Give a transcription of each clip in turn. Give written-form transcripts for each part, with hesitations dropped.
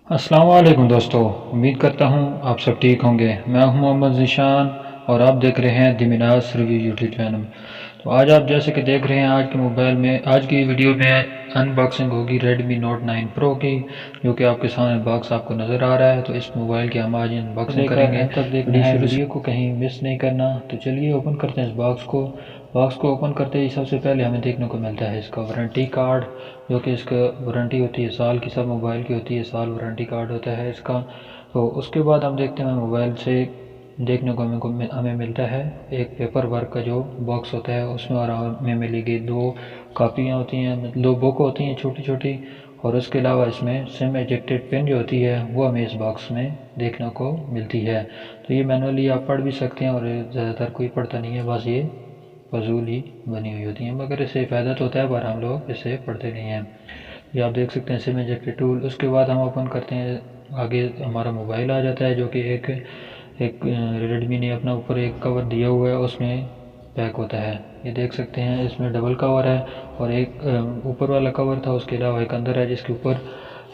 السلام علیکم دوستو، امید کرتا ہوں آپ سب ٹھیک ہوں گے۔ میں ہوں محمد ذیشان اور آپ دیکھ رہے ہیں دی مناس ریویو یوٹیوب چینل۔ تو آج آپ جیسے کہ دیکھ رہے ہیں آج کی ویڈیو میں ان باکسنگ ہوگی ریڈمی نوٹ 9 پرو کی، جو کہ آپ کے سامنے باکس آپ کو نظر آ رہا ہے۔ تو اس موبائل کی ہم آج ان باکسنگ کریں گے، تک دیکھنا ہے، ویڈیو کو کہیں مس نہیں کرنا۔ تو چلیے اوپن کرتے ہیں اس باکس کو اوپن کرتے ہی سب سے پہلے ہمیں دیکھنے کو ملتا ہے اس کا وارنٹی کارڈ، جو کہ اس کا وارنٹی ہوتی ہے سال کی، سب موبائل کی ہوتی ہے سال وارنٹی کارڈ ہوتا ہے اس کا۔ تو اس کے بعد ہم دیکھتے ہیں موبائل سے دیکھنے کو ہمیں ملتا ہے ایک پیپر ورک کا جو باکس ہوتا ہے، اس میں اور ہمیں ملے گی 2 کاپیاں ہوتی ہیں، 2 بک ہوتی ہیں چھوٹی چھوٹی، اور اس کے علاوہ اس میں سم ایجیکٹڈ پن جو ہوتی ہے وہ ہمیں اس باکس میں دیکھنے کو ملتی ہے۔ تو یہ مینولی آپ پڑھ بھی سکتے ہیں، اور زیادہ تر کوئی پڑھتا نہیں ہے، بس یہ فضول ہی بنی ہوئی ہوتی ہیں، مگر اس سے فائدہ تو ہوتا ہے پر ہم لوگ اسے پڑھتے نہیں ہیں۔ یہ آپ دیکھ سکتے ہیں سم ایجیکٹڈ ٹول۔ اس کے بعد ہم اوپن کرتے ہیں، آگے ہمارا موبائل آ جاتا ہے، جو کہ ایک ریڈمی نے اپنا اوپر ایک کور دیا ہوا ہے، اس میں پیک ہوتا ہے۔ یہ دیکھ سکتے ہیں اس میں ڈبل کور ہے، اور ایک اوپر والا کور تھا، اس کے علاوہ ایک اندر ہے جس کے اوپر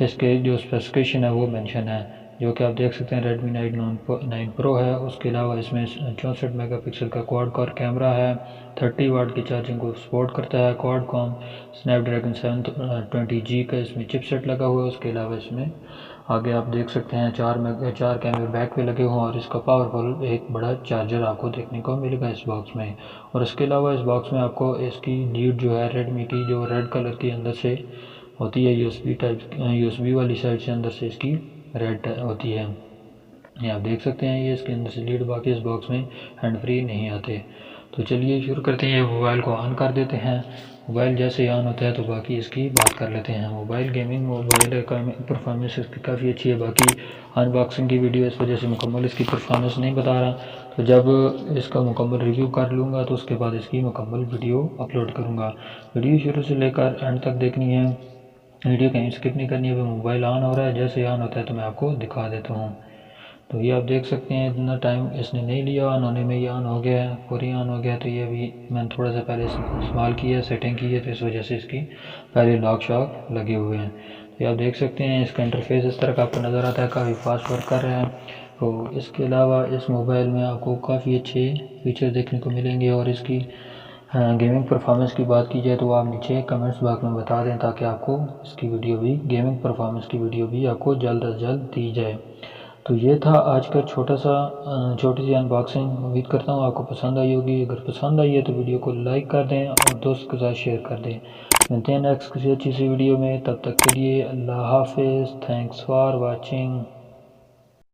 اس کے جو اسپیسیفکیشن ہے وہ مینشن ہے، جو کہ آپ دیکھ سکتے ہیں ریڈمی 9 پرو ہے۔ اس کے علاوہ اس میں 64 میگا پکسل کا کواد کور کیمرہ ہے، 30 واٹ کی چارجنگ کو سپورٹ کرتا ہے، کواد کام سنیپ ڈریگن 720G کا اس میں چپ سیٹ لگا ہوا ہے۔ اس کے علاوہ اس میں آگے آپ دیکھ سکتے ہیں 4 کیمرے بیک پہ لگے ہوئے ہیں، اور اس کا پاورفل ایک بڑا چارجر آپ کو دیکھنے کو ملے گا اس باکس میں۔ اور اس کے علاوہ اس باکس میں آپ کو اس کی لیڈ جو ہے ریڈمی کی، جو ریڈ کلر کی اندر سے ہوتی ہے، یو ایس بی والی سائڈ سے اندر سے اس کی ریڈ ہوتی ہے، یہ آپ دیکھ سکتے ہیں، یہ اس کے اندر سے لیڈ، باقی اس باکس میں ہینڈ فری نہیں آتے۔ تو چلیے شروع کرتے ہیں، موبائل کو آن کر دیتے ہیں۔ موبائل جیسے آن ہوتا ہے تو باقی اس کی بات کر لیتے ہیں۔ موبائل گیمنگ موبائل کا پرفارمنس اس کی کافی اچھی ہے، باقی ان باکسنگ کی ویڈیو اس وجہ سے مکمل اس کی پرفارمنس نہیں بتا رہا، تو جب اس کا مکمل ریویو کر لوں گا تو اس کے بعد اس کی مکمل ویڈیو اپلوڈ کروں گا۔ ویڈیو شروع سے لے کر اینڈ تک دیکھنی ہے، ویڈیو کہیں اسکپ نہیں کرنی ہے۔ موبائل آن ہو رہا ہے، جیسے آن ہوتا ہے تو میں آپ کو دکھا دیتا ہوں۔ تو یہ آپ دیکھ سکتے ہیں اتنا ٹائم اس نے نہیں لیا، آن ہونے میں یہ آن ہو گیا ہے، پوری آن ہو گیا۔ تو یہ ابھی میں نے تھوڑا سا پہلے استعمال کیا ہے، سیٹنگ کی ہے، تو اس وجہ سے اس کی پہلے لاک شاک لگے ہوئے ہیں۔ تو یہ آپ دیکھ سکتے ہیں اس کا انٹرفیس اس طرح کا آپ کو نظر آتا ہے، کافی فاسٹ ورک کر رہا ہے۔ تو اس کے علاوہ اس موبائل میں آپ کو کافی اچھے فیچر دیکھنے کو ملیں گے، اور اس کی گیمنگ پرفارمنس کی بات کی جائے تو آپ نیچے کمنٹس باکس میں بتا دیں، تاکہ آپ کو اس کی ویڈیو بھی، گیمنگ پرفارمنس کی ویڈیو بھی آپ کو جلد از جلد دی جائے۔ تو یہ تھا آج کا چھوٹی سی ان باکسنگ، امید کرتا ہوں آپ کو پسند آئی ہوگی۔ اگر پسند آئی ہے تو ویڈیو کو لائک کر دیں اور دوست کے ساتھ شیئر کر دیں۔ ملتے ہیں نیکسٹ کسی اچھی سی ویڈیو میں، تب تک کے لیے اللہ حافظ، تھینکس فار واچنگ۔